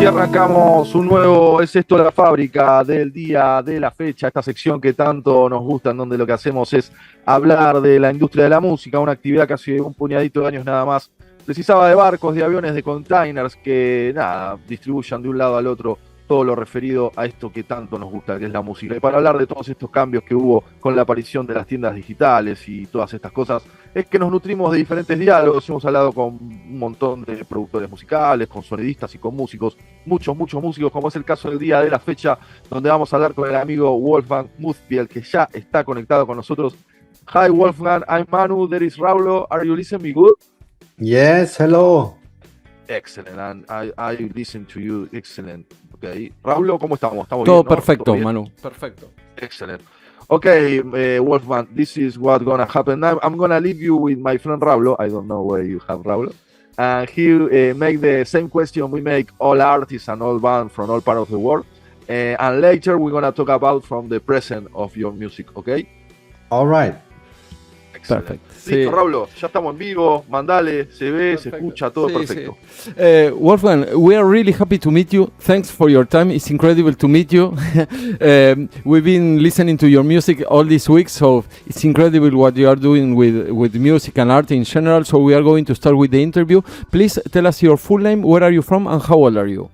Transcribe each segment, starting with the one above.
arrancamos un nuevo Es esto la fábrica del día de la fecha, esta sección que tanto nos gusta, en donde lo que hacemos es hablar de la industria de la música, una actividad que hace un puñadito de años nada más precisaba de barcos, de aviones, de containers que distribuyan de un lado al otro todo lo referido a esto que tanto nos gusta, que es la música. Y para hablar de todos estos cambios que hubo con la aparición de las tiendas digitales y todas estas cosas, es que nos nutrimos de diferentes diálogos. Hemos hablado con un montón de productores musicales, con sonidistas y con músicos, muchos músicos, como es el caso del día de la fecha, donde vamos a hablar con el amigo WOLFGANG MUTHSPIEL, que ya está conectado con nosotros. Hi Wolfgang, I'm Manu, there is Raulo. Are you listening me good? Yes, hello. Excellent, and I listen to you, excellent. Okay. Raulo, ¿cómo estamos? ¿Estamos todo bien, ¿no? perfecto, ¿Todo bien? Manu. Perfecto. Excellent. Okay, Wolfgang, this is what's gonna happen now. I'm gonna leave you with my friend Raulo. I don't know where you have Raulo. And he make the same question we make all artists and all bands from all parts of the world. And later we're gonna talk about from the present of your music, okay? All right. Perfecto. Listo, sí. Raulo, ya estamos en vivo, mandale, se ve, perfecto. Se escucha, todo sí, perfecto. Sí. Wolfgang, we are really happy to meet you. Thanks for your time. It's incredible to meet you. We've been listening to your music all these weeks, so it's incredible what you are doing with music and art in general. So we are going to start with the interview. Please tell us your full name, where are you from, and how old are you?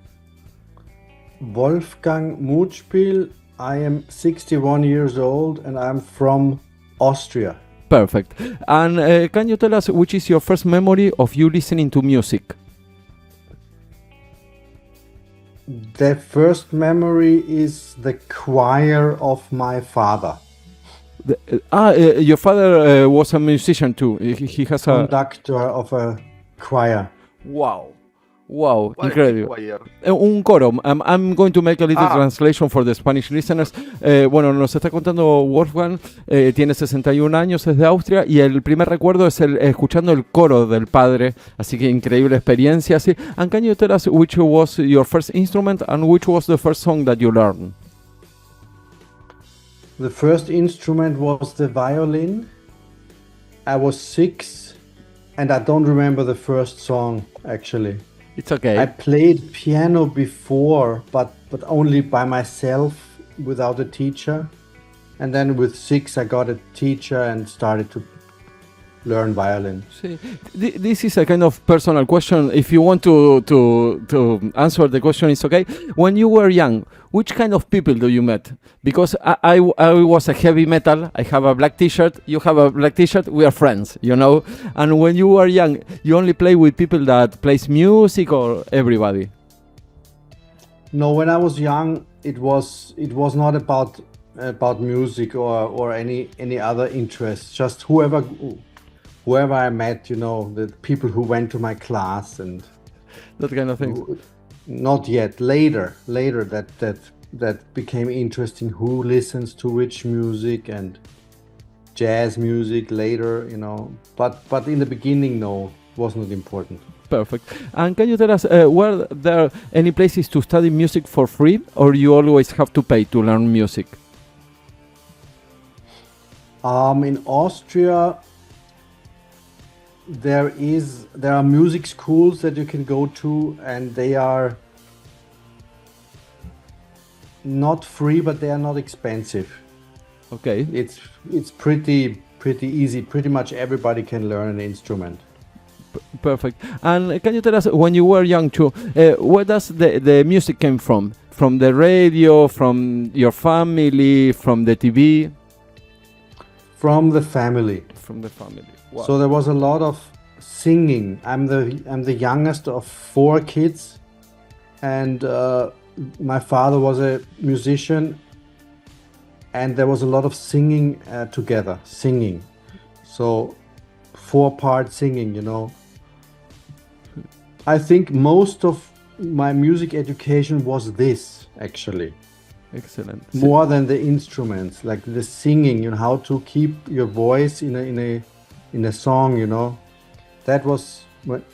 Wolfgang Mutthspiel. I am 61 years old and I'm from Austria. Perfect. And can you tell us which is your first memory of you listening to music? The first memory is the choir of my father. Your father was a musician too. He has conductor of a choir. Wow, incredible. Un coro. I'm going to make a little translation for the Spanish listeners. Bueno, nos está contando Wolfgang, tiene 61 años, es de Austria, y el primer recuerdo es escuchando el coro del padre, así que increíble experiencia. Sí. And can you tell us which was your first instrument and which was the first song that you learned? The first instrument was the violin. I was 6 and I don't remember the first song actually. It's okay. I played piano before, but only by myself without a teacher. And then with 6 I got a teacher and started to learn violin. See, this is a kind of personal question. If you want to answer the question, it's okay. When you were young, which kind of people do you met? Because I was a heavy metal. I have a black t-shirt. You have a black t-shirt. We are friends, you know. And when you were young, you only play with people that plays music or everybody? No, when I was young, it was not about music or any other interests. Just whoever I met, you know, the people who went to my class and that kind of thing. Not yet. Later that became interesting. Who listens to which music and jazz music later, you know. But in the beginning, no, it was not important. Perfect. And can you tell us were there any places to study music for free, or you always have to pay to learn music? In Austria, there are music schools that you can go to, and they are not free, but they are not expensive. Okay. It's pretty easy. Pretty much everybody can learn an instrument. Perfect. And can you tell us, when you were young too, where does the music came from? From the radio, from your family, from the TV? From the family. From the family. Wow. So there was a lot of singing. I'm the youngest of 4 kids, and my father was a musician, and there was a lot of singing together. Singing, so 4-part singing. You know, I think most of my music education was this actually. Excellent. More than the instruments, like the singing, you know, how to keep your voice in a song, you know. That was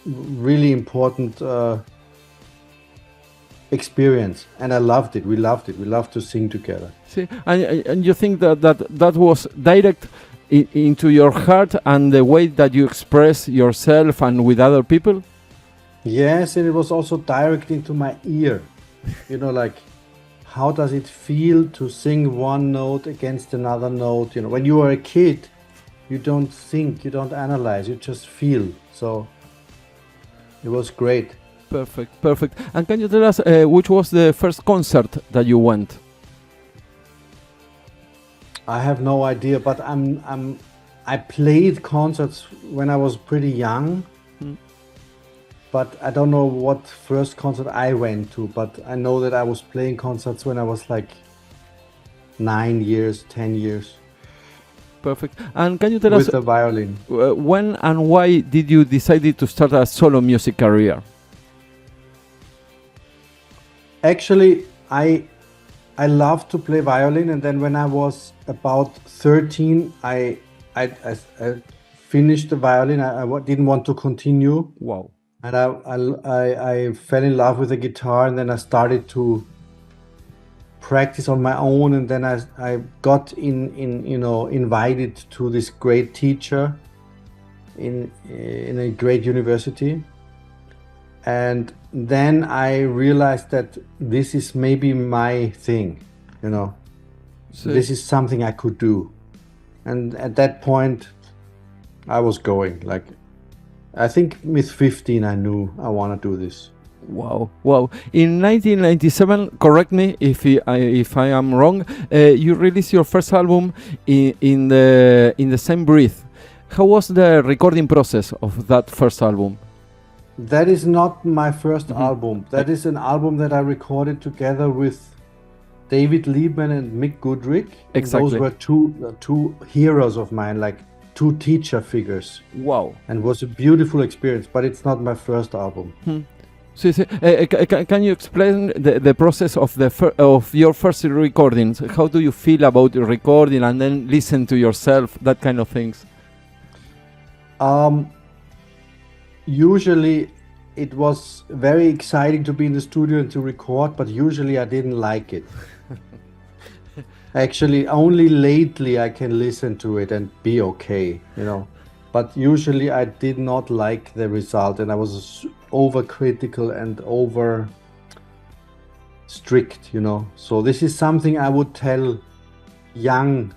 really important experience, and I loved it. We loved it. We loved to sing together. See, and you think that was direct into your heart and the way that you express yourself and with other people? Yes, and it was also direct into my ear. You know, like, how does it feel to sing one note against another note? You know, when you are a kid, you don't think, you don't analyze, you just feel. So it was great. Perfect. And can you tell us which was the first concert that you went? I have no idea, but I played concerts when I was pretty young. But I don't know what first concert I went to, but I know that I was playing concerts when I was like 9 years, 10 years. Perfect. And can you tell us with the violin, when and why did you decide to start a solo music career? Actually, I love to play violin, and then when I was about 13, I finished the violin. I didn't want to continue. Wow. And I fell in love with the guitar, and then I started to practice on my own, and then I got invited to this great teacher in a great university. And then I realized that this is maybe my thing, you know. So this is something I could do. And at that point I was going, like, I think with 15 I knew I want to do this. Wow. In 1997, correct me if I am wrong, you released your first album in the same breath. How was the recording process of that first album? That is not my first album. That is an album that I recorded together with David Liebman and Mick Goodrick. Exactly. Those were two heroes of mine, like two teacher figures. Wow. And it was a beautiful experience, but it's not my first album. So, can you explain the process of your first recordings? How do you feel about recording and then listen to yourself, that kind of things? Usually it was very exciting to be in the studio and to record, but usually I didn't like it. Actually, only lately I can listen to it and be okay, you know. But usually I did not like the result, and I was overcritical and over strict, you know. So this is something I would tell young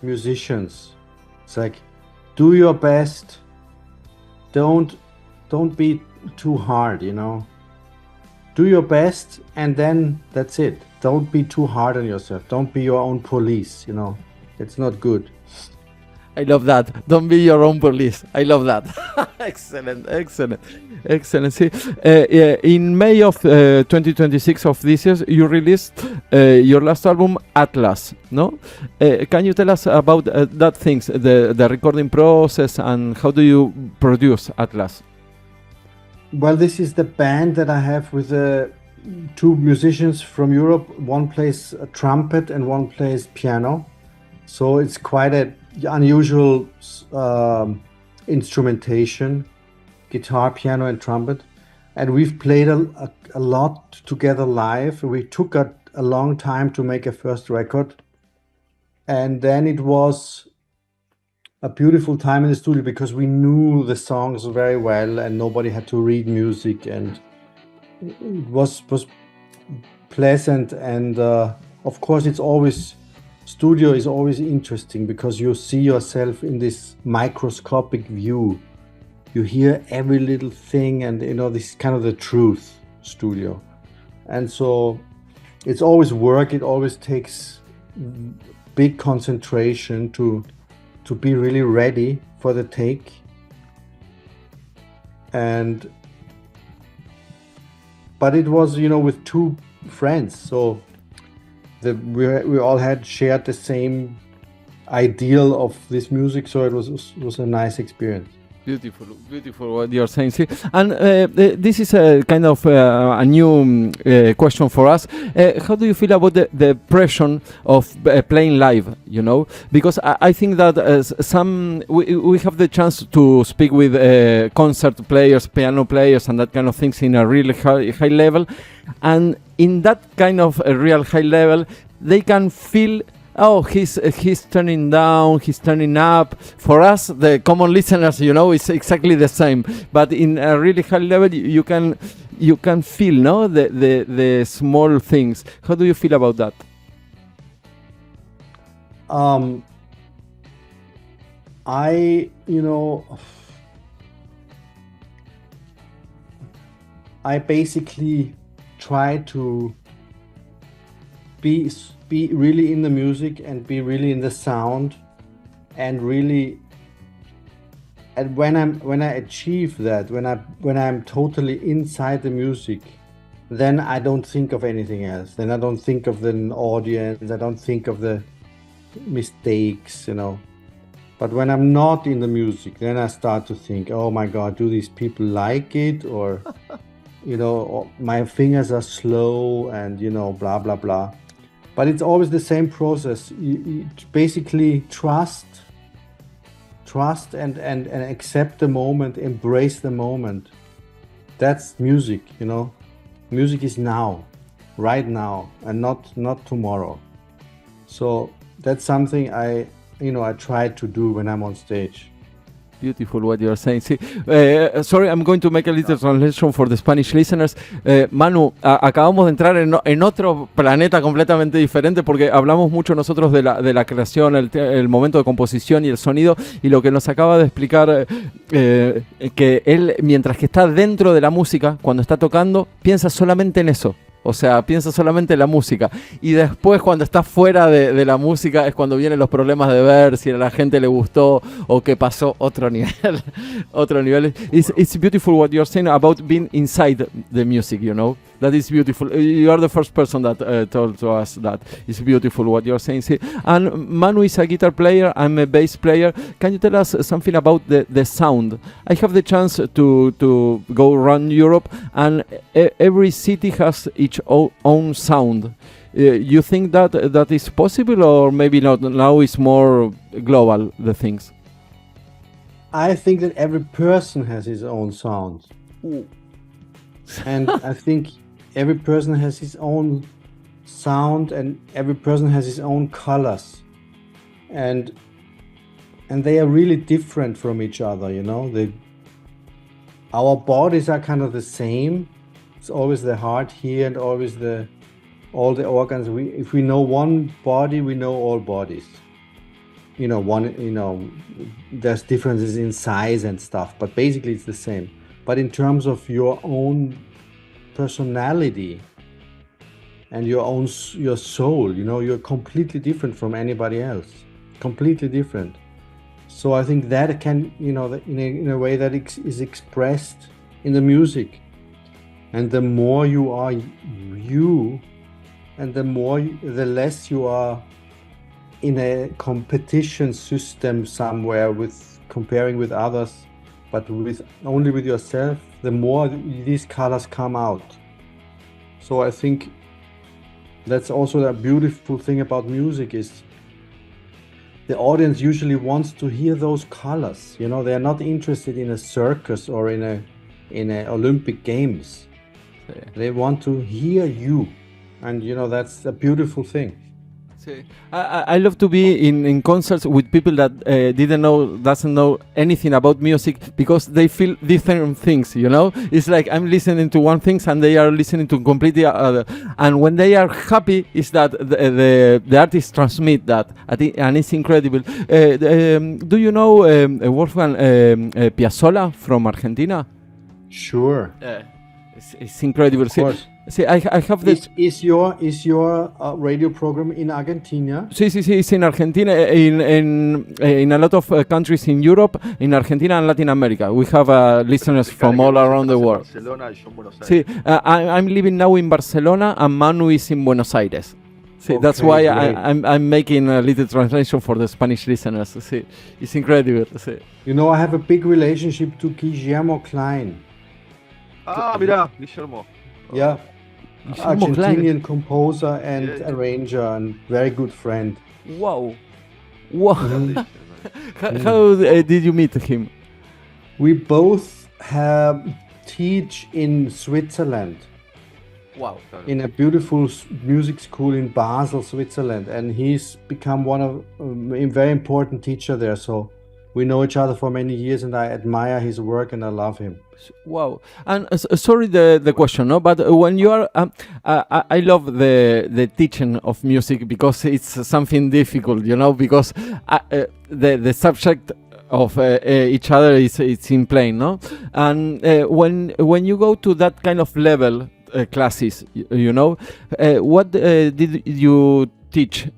musicians. It's like, do your best. Don't be too hard, you know. Do your best, and then that's it. Don't be too hard on yourself. Don't be your own police, you know. It's not good. I love that. Don't be your own police. I love that. Excellent. See, in May of 2026 of this year, you released your last album, Atlas. No? Can you tell us about that things, the recording process, and how do you produce Atlas? Well, this is the band that I have with two musicians from Europe. One plays a trumpet and one plays piano. So it's quite an unusual instrumentation, guitar, piano and trumpet. And we've played a lot together live. We took a long time to make a first record. And then it was a beautiful time in the studio because we knew the songs very well and nobody had to read music, and it was pleasant. And of course studio is always interesting because you see yourself in this microscopic view. You hear every little thing, and you know, this is kind of the truth studio. And so it's always work. It always takes big concentration to be really ready for the take. But it was, you know, with two friends, so we all had shared the same ideal of this music, so it was a nice experience. Beautiful what you're saying. See? And this is a kind of a new question for us. How do you feel about the pressure of playing live, you know? Because I think that we have the chance to speak with concert players, piano players, and that kind of things in a really high level. And in that kind of a real high level, they can feel oh, he's turning down, he's turning up. For us, the common listeners, it's exactly the same. But in a really high level, you can feel, no, the small things. How do you feel about that? I basically try to be really in the music and be really in the sound, and really, and when I achieve that, when I'm totally inside the music, then I don't think of anything else. Then I don't think of the audience. I don't think of the mistakes, But when I'm not in the music, then I start to think, oh my God, do these people like it? Or, my fingers are slow and, blah, blah, blah. But it's always the same process. You basically trust and accept the moment, embrace the moment. That's music, Music is now, right now, and not tomorrow. So that's something I try to do when I'm on stage. Beautiful what you're saying. Sí. Sorry, I'm going to make a little translation for the Spanish listeners. Manu, acabamos de entrar en otro planeta completamente diferente, porque hablamos mucho nosotros de la creación, el momento de composición y el sonido, y lo que nos acaba de explicar, que él, mientras que está dentro de la música, cuando está tocando, piensa solamente en eso. O sea, piensa solamente en la música. Y después, cuando está fuera de la música, es cuando vienen los problemas de ver si a la gente le gustó o que pasó otro nivel. Otro nivel. It's beautiful what you're saying about being inside the music, That is beautiful. You are the first person that told to us that. It's beautiful what you're saying. See? And Manu is a guitar player. I'm a bass player. Can you tell us something about the sound? I have the chance to go around Europe, and every city has its own sound. You think that is possible, or maybe not? Now it's more global, the things. I think that every person has his own sound. And I think every person has his own sound, and every person has his own colors, and they are really different from each other. Our bodies are kind of the same. It's always the heart here, and always all the organs. If we know one body, we know all bodies. There's differences in size and stuff, but basically it's the same. But in terms of your own personality and your soul, you're completely different from anybody else. Completely different. So I think that can, in a way that is expressed in the music. And the more you are you, and the less you are in a competition system somewhere with comparing with others, but only with yourself, the more these colors come out. So I think that's also a beautiful thing about music, is the audience usually wants to hear those colors. They're not interested in a circus or in a Olympic Games. Yeah. They want to hear you, and that's a beautiful thing. I love to be in concerts with people that doesn't know anything about music, because they feel different things, It's like I'm listening to one thing and they are listening to completely other. And when they are happy, is that the artists transmit that, and it's incredible. Do you know Wolfgang Piazzolla from Argentina? Sure. It's incredible. Of course. See, I have this. Is your radio program in Argentina? Sí, it's in Argentina, in a lot of countries in Europe, in Argentina and Latin America. We have listeners from all around the world. Sí, I'm living now in Barcelona, and Manu is in Buenos Aires. See, okay, that's why I'm making a little translation for the Spanish listeners. See, it's incredible. See. I have a big relationship to Guillermo Klein. Mira, Guillermo. Yeah. Argentinian composer and arranger, and very good friend. Wow. How did you meet him? We both teach in Switzerland, Wow. in a beautiful music school in Basel, Switzerland, and he's become one of a very important teacher there. So we know each other for many years, and I admire his work and I love him. Wow. And sorry the question, no, but when you are, I love the teaching of music because it's something difficult, you know, because the subject of each other is it's in plain, no? And when you go to that kind of level classes, you know, what did you teach?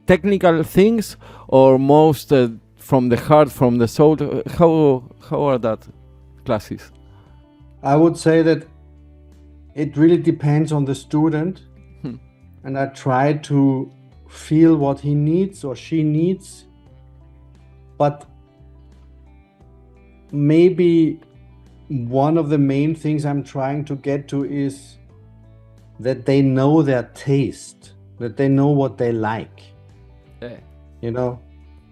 Technical things or most from the heart, from the soul? How are that classes? I would say that it really depends on the student, and I try to feel what he needs or she needs, but maybe one of the main things I'm trying to get to is that they know their taste, that they know what they like. Yeah. You know,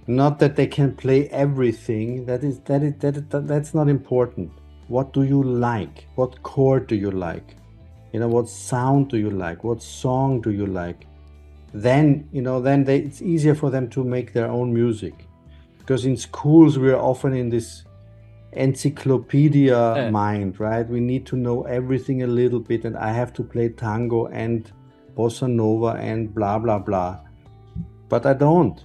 not that they can play everything. That's not important. What do you like? What chord do you like? You know, what sound do you like? What song do you like? Then, you know, it's easier for them to make their own music. Because in schools, we are often in this encyclopedia mind, right? We need to know everything a little bit, and I have to play tango and bossa nova and blah, blah, blah. But I don't.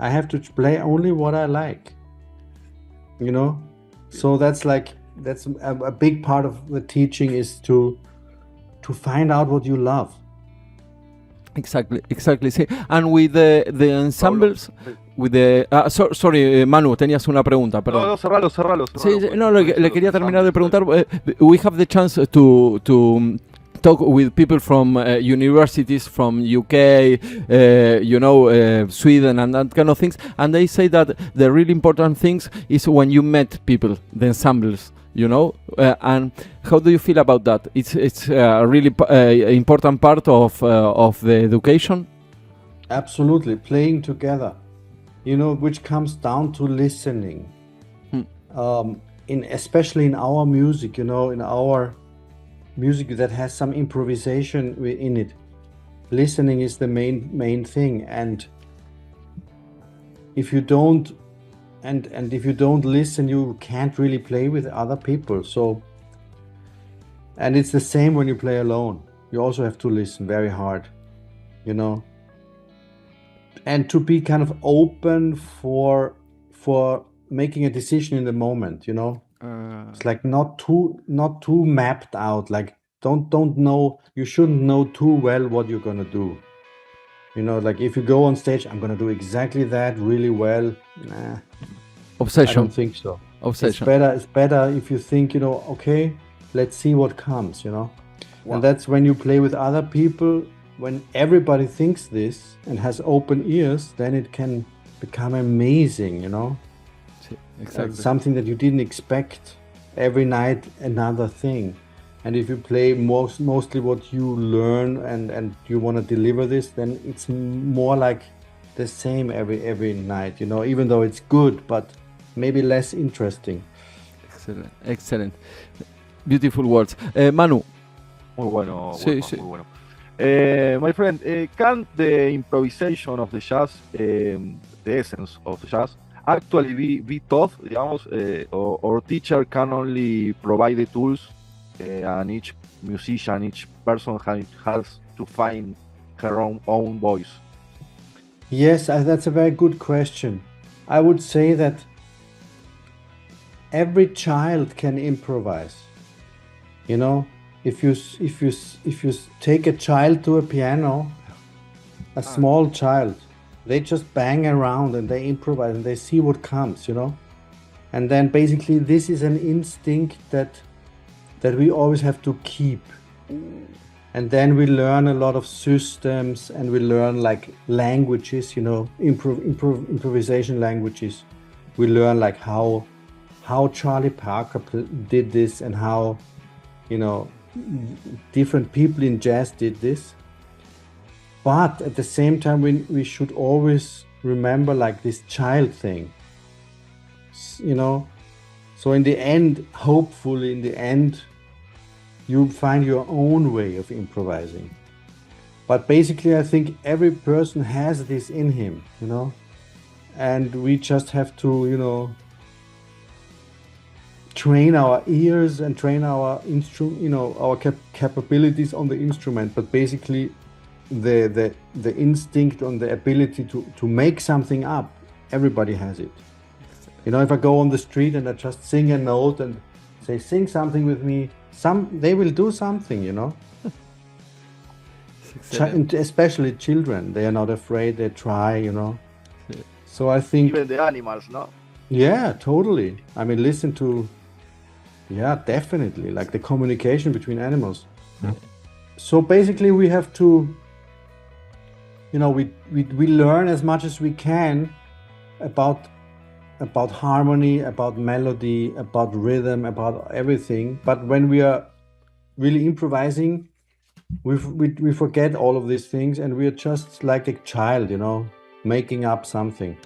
I have to play only what I like, you know? So that's a big part of the teaching is to find out what you love. Exactly. Sí. And with the ensembles, with the sorry, Manu, tenías una pregunta, perdón. No, cerralo. Sí, no, le quería terminar de preguntar. We have the chance to talk with people from universities from UK, you know, Sweden and that kind of things, and they say that the really important things is when you met people, the ensembles, you know, and how do you feel about that? It's a really important part of the education. Absolutely, playing together, you know, which comes down to listening. Especially in our music, you know, in our music that has some improvisation in it, listening is the main thing. And if you don't if you don't listen, you can't really play with other people. So, and it's the same when you play alone. You also have to listen very hard, you know, and to be kind of open for making a decision in the moment, you know. It's like not too mapped out. Like don't know. You shouldn't know too well what you're gonna do. You know, like if you go on stage, I'm gonna do exactly that really well. Nah, obsession. I don't think so. Obsession. It's better if you think, you know, okay, let's see what comes. You know, and that's when you play with other people. When everybody thinks this and has open ears, then it can become amazing. You know. Exactly. Something that you didn't expect. Every night another thing. And if you play mostly what you learn and you want to deliver this, then it's more like the same every night, you know, even though it's good, but maybe less interesting. Excellent. Beautiful words. Manu. Muy bueno. Sí. Muy bueno. My friend, can the improvisation of the jazz, the essence of the jazz, actually be taught, digamos, or teacher can only provide the tools, and each musician, each person has to find her own voice? Yes, that's a very good question. I would say that every child can improvise. You know, if you take a child to a piano, a small child, they just bang around and they improvise and they see what comes, you know. And then basically this is an instinct that we always have to keep. And then we learn a lot of systems and we learn like languages, you know, improvisation languages. We learn like how Charlie Parker did this and how, you know, different people in jazz did this. But at the same time, we should always remember like this child thing, you know. So in the end, hopefully in the end, you find your own way of improvising. But basically, I think every person has this in him, you know, and we just have to, you know, train our ears and train our our capabilities on the instrument. But basically, the instinct and the ability to make something up, everybody has it. You know, if I go on the street and I just sing a note and say, sing something with me, they will do something, you know. Especially children, they are not afraid, they try, you know. Yeah. So I think... Even the animals, no? Yeah, totally. I mean, listen to... Yeah, definitely, like the communication between animals. Yeah. So basically we have to, you know, we learn as much as we can about harmony, about melody, about rhythm, about everything. But when we are really improvising, we forget all of these things and we are just like a child, you know, making up something.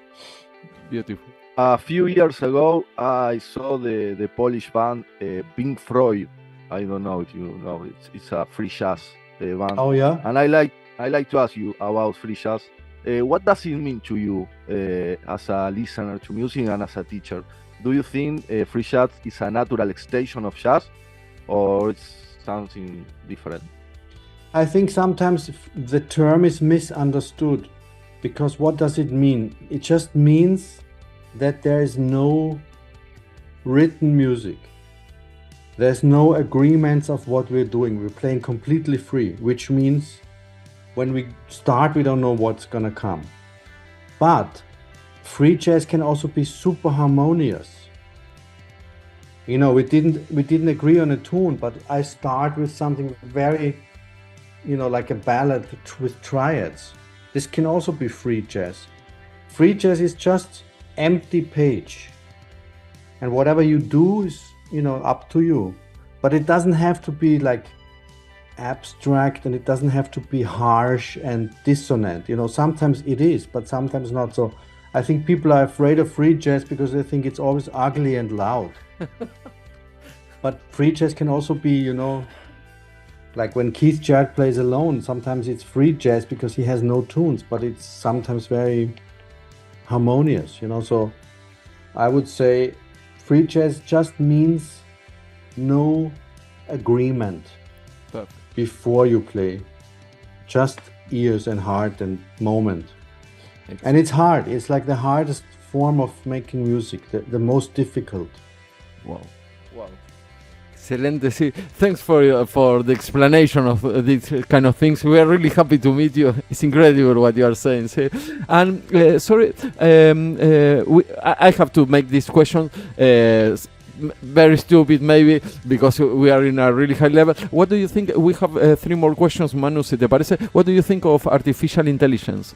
Beautiful. A few years ago, I saw the Polish band Pink Floyd. I don't know if you know, it's a free jazz band. Oh yeah. And I like to ask you about free jazz. What does it mean to you as a listener to music and as a teacher? Do you think free jazz is a natural extension of jazz, or it's something different? I think sometimes the term is misunderstood, because what does it mean? It just means that there is no written music. There's no agreements of what we're doing. We're playing completely free, which means when we start, we don't know what's gonna come. But free jazz can also be super harmonious. You know, we didn't agree on a tune, but I start with something very, you know, like a ballad with triads. This can also be free jazz. Free jazz is just empty page, and whatever you do is, you know, up to you. But it doesn't have to be like abstract, and it doesn't have to be harsh and dissonant. You know, sometimes it is, but sometimes not. So I think people are afraid of free jazz because they think it's always ugly and loud. But free jazz can also be, you know, like when Keith Jarrett plays alone, sometimes it's free jazz because he has no tunes, but it's sometimes very harmonious, you know. So I would say free jazz just means no agreement. Perfect. Before you play, just ears and heart and moment. And it's hard. It's like the hardest form of making music, the most difficult. Wow. Excelente, sí. Thanks for the explanation of these kind of things. We are really happy to meet you. It's incredible what you are saying. See? And sorry, I have to make this question very stupid maybe, because we are in a really high level. What do you think? We have 3 more questions, Manu, si te parece. What do you think of artificial intelligence?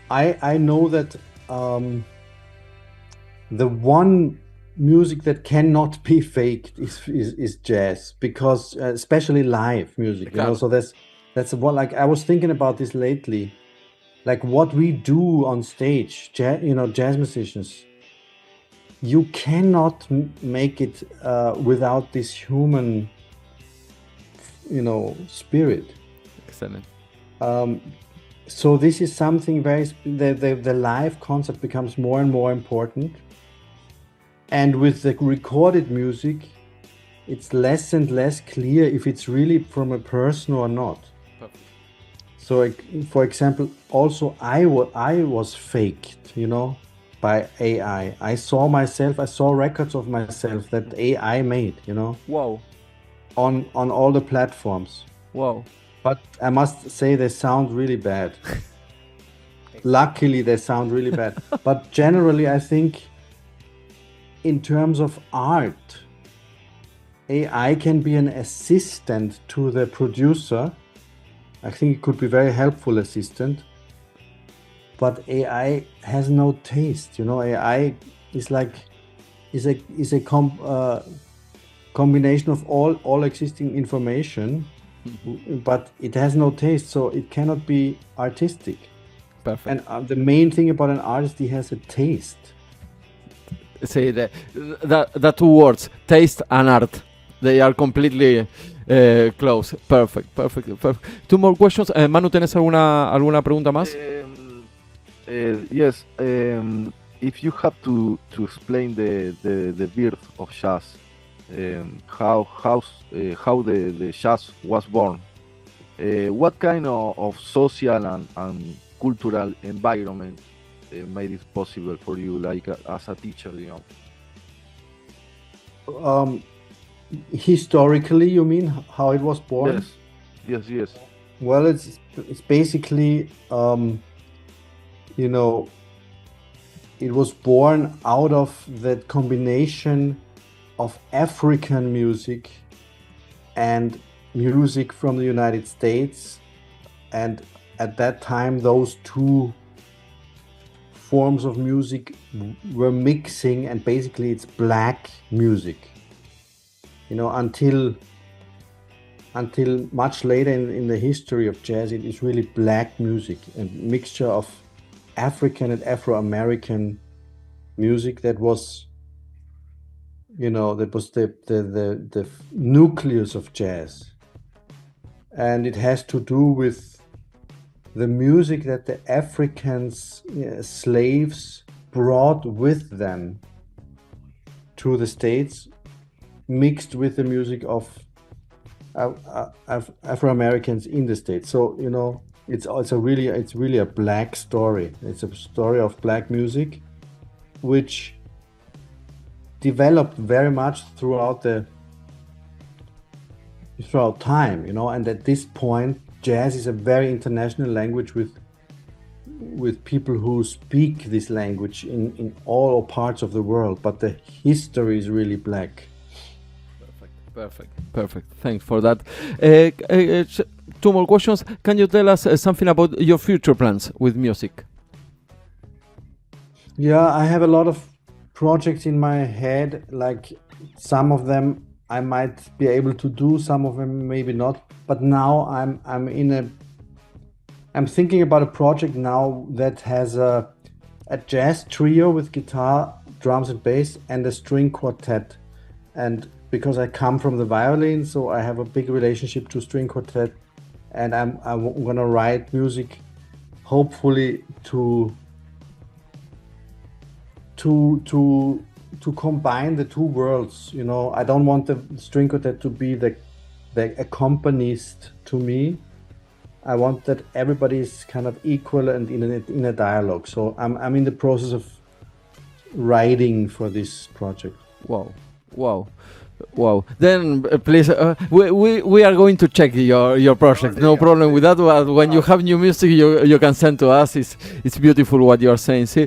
I know that the one music that cannot be faked is jazz, because especially live music, you know. So that's what, like, I was thinking about this lately, like what we do on stage, you know, jazz musicians, you cannot make it without this human, you know, spirit. Excellent. So this is something the live concert becomes more and more important. And with the recorded music, it's less and less clear if it's really from a person or not. Perfect. So, for example, also I was faked, you know, by AI. I saw records of myself that AI made, you know. Wow. On all the platforms. Wow. But I must say they sound really bad. Luckily, they sound really bad. But generally, I think in terms of art, AI can be an assistant to the producer. I think it could be a very helpful assistant. But AI has no taste, you know. AI is like is a combination of all existing information, but it has no taste, so it cannot be artistic. Perfect. And the main thing about an artist, he has a taste. say the two words, taste and art. They are completely close. Perfect. Two more questions. Manu, ¿tienes alguna pregunta más? Yes. If you have to explain the birth of jazz, how the jazz was born, what kind of social and cultural environment made it possible for you, like as a teacher, you know? Historically, you mean how it was born? Yes. Well, it's basically, you know, it was born out of that combination of African music and music from the United States, and at that time those two forms of music were mixing, and basically it's black music, you know, until much later in the history of jazz. It is really black music, a mixture of African and Afro-American music that was, you know, that was the nucleus of jazz. And it has to do with the music that the Africans, slaves, brought with them to the States, mixed with the music of Afro-Americans in the States. So, you know, it's really a black story. It's a story of black music, which developed very much throughout time, you know. And at this point, jazz is a very international language with people who speak this language in all parts of the world, but the history is really black. Perfect. Thanks for that. Two more questions. Can you tell us something about your future plans with music? Yeah, I have a lot of projects in my head. Like, some of them I might be able to do, some of them maybe not. But now I'm thinking about a project now that has a jazz trio with guitar, drums and bass, and a string quartet. And because I come from the violin, so I have a big relationship to string quartet, and I'm gonna write music, hopefully to combine the two worlds. You know, I don't want the string quartet to be the accompanist to me. I want that everybody is kind of equal and in a dialogue. So I'm in the process of writing for this project. Wow. Then please, we are going to check your project. No problem with that. But when you have new music, you can send to us. It's beautiful what you are saying. See,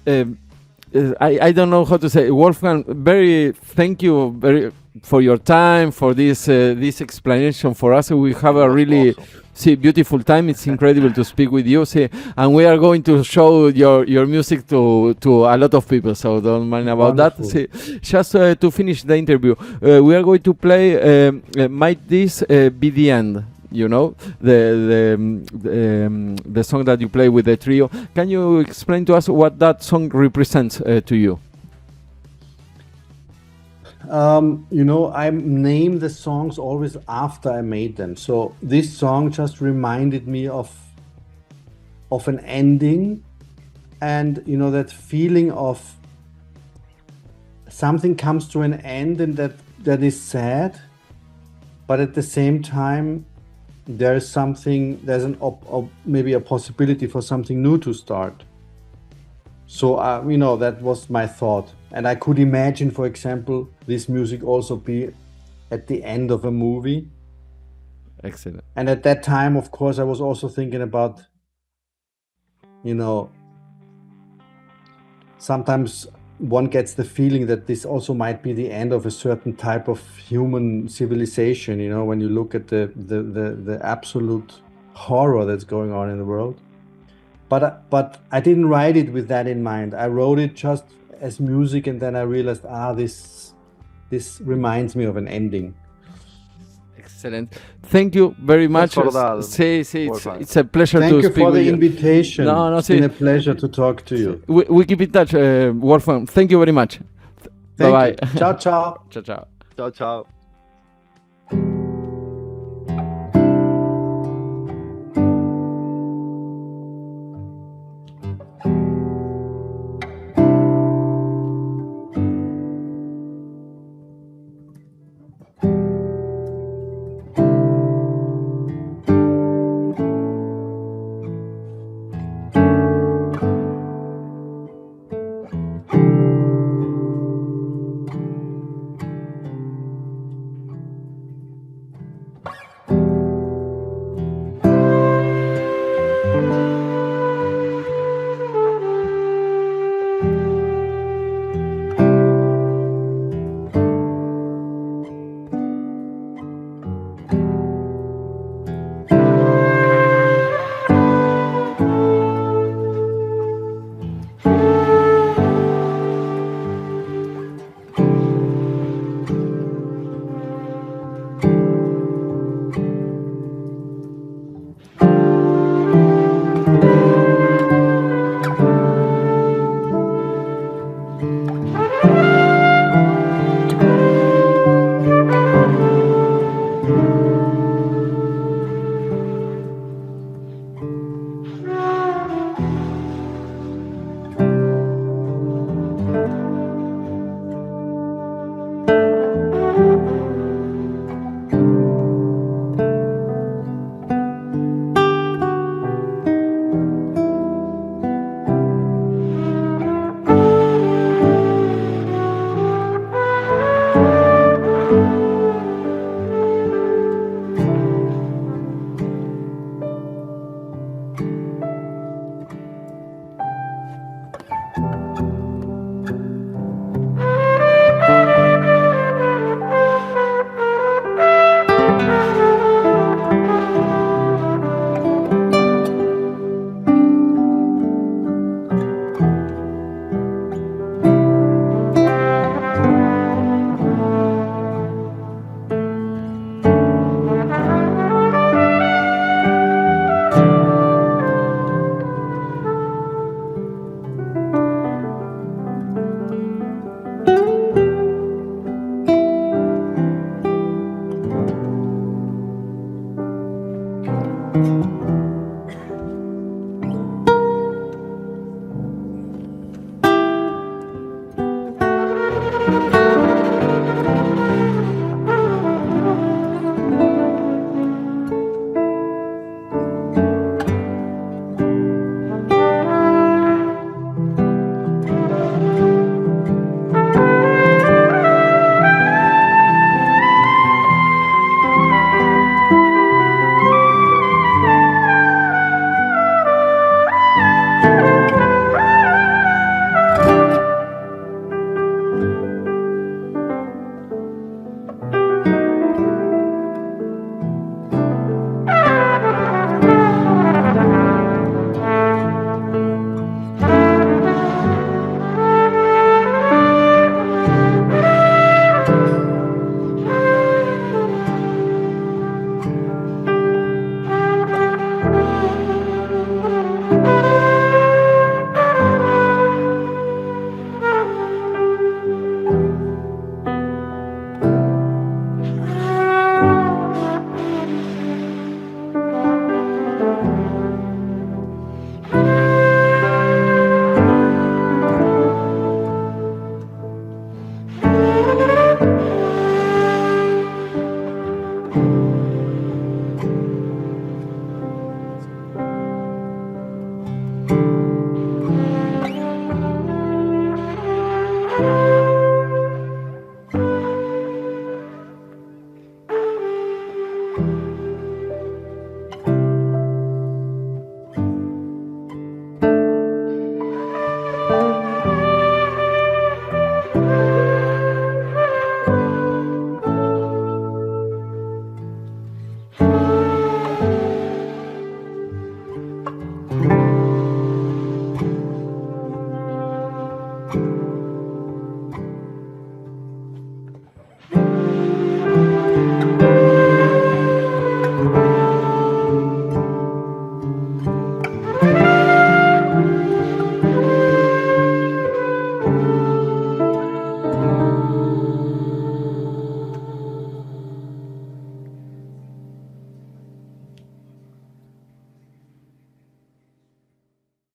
I don't know how to say. Wolfgang, thank you for your time, for this explanation for us. We have a really beautiful time. It's incredible to speak with you. And we are going to show your music to a lot of people, so don't mind about Wonderful. that. Just to finish the interview, we are going to play Might This Be the End? You know, the song that you play with the trio. Can you explain to us what that song represents to you? You know, I name the songs always after I made them. So this song just reminded me of an ending, and, you know, that feeling of something comes to an end, and that is sad, but at the same time there's maybe a possibility for something new to start. So, you know, that was my thought. And I could imagine, for example, this music also be at the end of a movie. Excellent. And at that time, of course, I was also thinking about, you know, sometimes one gets the feeling that this also might be the end of a certain type of human civilization, you know, when you look at the absolute horror that's going on in the world. But I didn't write it with that in mind. I wrote it just as music, and then I realized, this reminds me of an ending. Excellent. Thank you very much. Sí, it's a pleasure to speak with you. Thank you for the invitation. It's been a pleasure to talk to you. We keep in touch, Wolfgang. Thank you very much. Bye-bye. Ciao, ciao. Ciao, ciao. Ciao, ciao.